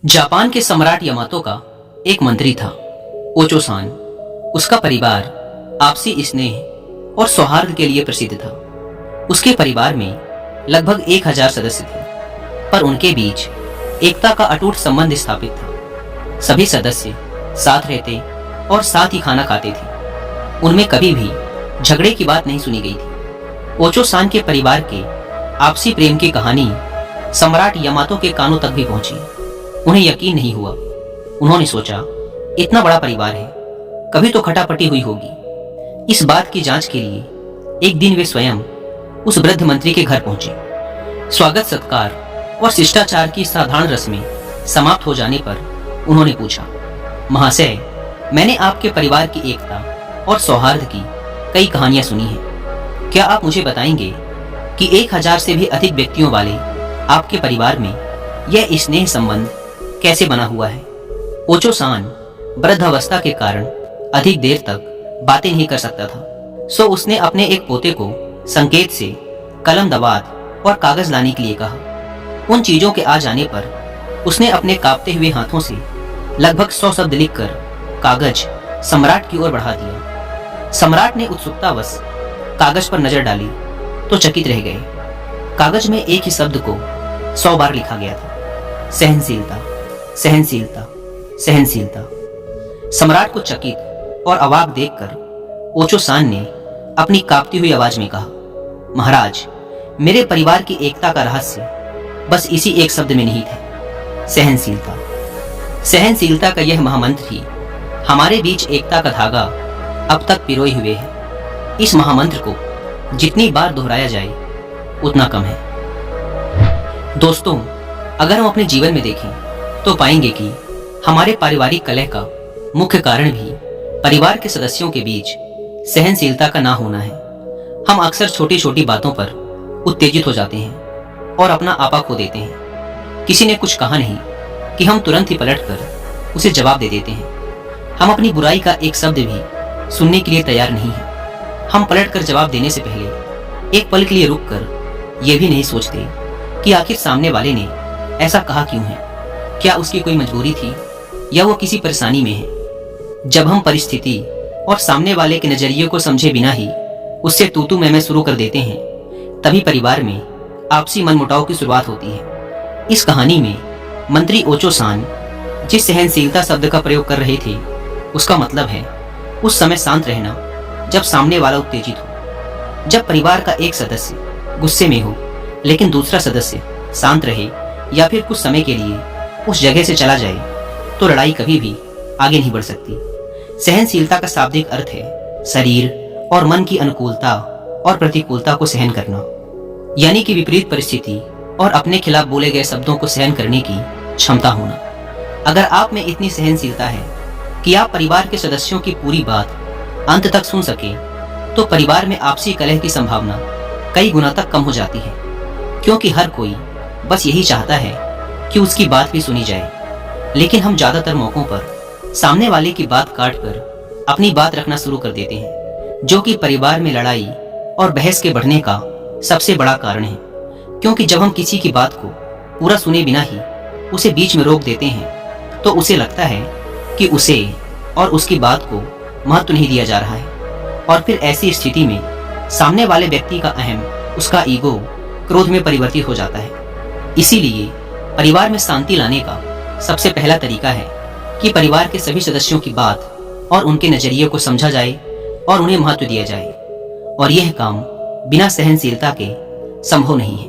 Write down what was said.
Japan के सम्राट Yamato का एक मंत्री था, ओचो-सान। उसका परिवार आपसी स्नेह और सौहार्द के लिए प्रसिद्ध था। उसके परिवार में लगभग 1000 सदस्य थे, पर उनके बीच एकता का अटूट संबंध स्थापित था। सभी सदस्य साथ रहते और साथ ही खाना खाते थे। उनमें कभी भी झगड़े की बात नहीं सुनी गई थी। ओचो-सान के परिवार के आपसी प्रेम की कहानी सम्राट यामातो के कानों तक भी पहुंची। उन्हें यकीन नहीं हुआ। उन्होंने सोचा, इतना बड़ा परिवार है, कभी तो खटापटी हुई होगी। इस बात की जांच के लिए एक दिन वे स्वयं उस वृद्ध मंत्री के घर पहुंचे। स्वागत सत्कार और शिष्टाचार की साधारण रस्में समाप्त हो जाने पर उन्होंने पूछा, महाशय, मैंने आपके परिवार की एकता और सौहार्द की कई कहानियां सुनी हैं। क्या आप मुझे बताएंगे कि 1000 से भी अधिक व्यक्तियों वाले आपके परिवार में यह स्नेह संबंध कैसे बना हुआ है? ओचो-सान वृद्धावस्था के कारण अधिक देर तक बातें नहीं कर सकता था, सो उसने अपने एक पोते को संकेत से कलम, दवात और कागज लाने के लिए कहा। उन चीजों के आ जाने पर उसने अपने कांपते हुए हाथों से लगभग 100 शब्द लिखकर कागज सम्राट की ओर बढ़ा दिया। सम्राट ने उत्सुकतावश कागज पर नजर डाली तो चकित रह गए। कागज में एक ही शब्द को 100 बार लिखा गया था, सहनशीलता, सहनशीलता, सहनशीलता। सम्राट को चकित और अवाक देखकर ओचो-सान ने अपनी कांपती हुई आवाज में कहा, महाराज, मेरे परिवार की एकता का रहस्य बस इसी एक शब्द में निहित है, सहनशीलता। सहनशीलता का यह महामंत्र ही हमारे बीच एकता का धागा अब तक पिरोए हुए है। इस महामंत्र को जितनी बार दोहराया जाए उतना कम है। दोस्तों, अगर हम अपने जीवन में देखें तो पाएंगे कि हमारे पारिवारिक कलह का मुख्य कारण भी परिवार के सदस्यों के बीच सहनशीलता का ना होना है। हम अक्सर छोटी छोटी बातों पर उत्तेजित हो जाते हैं और अपना आपा खो देते हैं। किसी ने कुछ कहा नहीं कि हम तुरंत ही पलटकर उसे जवाब दे देते हैं। हम अपनी बुराई का एक शब्द भी सुनने के लिए तैयार नहीं हैं। हम पलटकर जवाब देने से पहले एक पल के लिए रुककर यह भी नहीं सोचते कि आखिर सामने वाले ने ऐसा कहा क्यों है। क्या उसकी कोई मजबूरी थी या वो किसी परेशानी में है? जब हम परिस्थिति और सामने वाले के नजरिए को समझे बिना ही उससे तू मैं शुरू कर देते हैं, तभी परिवार में आपसी मनमुटाव की शुरुआत होती है। इस कहानी में मंत्री ओचो-सान जिस सहनशीलता शब्द का प्रयोग कर रहे थे, उसका मतलब है उस समय शांत रहना जब सामने वाला उत्तेजित हो। जब परिवार का एक सदस्य गुस्से में हो लेकिन दूसरा सदस्य शांत रहे या फिर कुछ समय के लिए उस जगह से चला जाए तो लड़ाई कभी भी आगे नहीं बढ़ सकती। सहनशीलता का शाब्दिक अर्थ है शरीर और मन की अनुकूलता और प्रतिकूलता को सहन करना, यानी कि विपरीत परिस्थिति और अपने खिलाफ बोले गए शब्दों को सहन करने की क्षमता होना। अगर आप में इतनी सहनशीलता है कि आप परिवार के सदस्यों की पूरी बात अंत तक सुन सके, तो परिवार में आपसी कलह की संभावना कई गुना तक कम हो जाती है, क्योंकि हर कोई बस यही चाहता है कि उसकी बात भी सुनी जाए। लेकिन हम ज्यादातर मौकों पर सामने वाले की बात काटकर अपनी बात रखना शुरू कर देते हैं, जो कि परिवार में लड़ाई और बहस के बढ़ने का सबसे बड़ा कारण है। क्योंकि जब हम किसी की बात को पूरा सुने बिना ही उसे बीच में रोक देते हैं तो उसे लगता है कि उसे और उसकी बात को महत्व नहीं दिया जा रहा है, और फिर ऐसी स्थिति में सामने वाले व्यक्ति का अहम, उसका ईगो क्रोध में परिवर्तित हो जाता है। इसीलिए परिवार में शांति लाने का सबसे पहला तरीका है कि परिवार के सभी सदस्यों की बात और उनके नजरिए को समझा जाए और उन्हें महत्व दिया जाए, और यह काम बिना सहनशीलता के संभव नहीं है।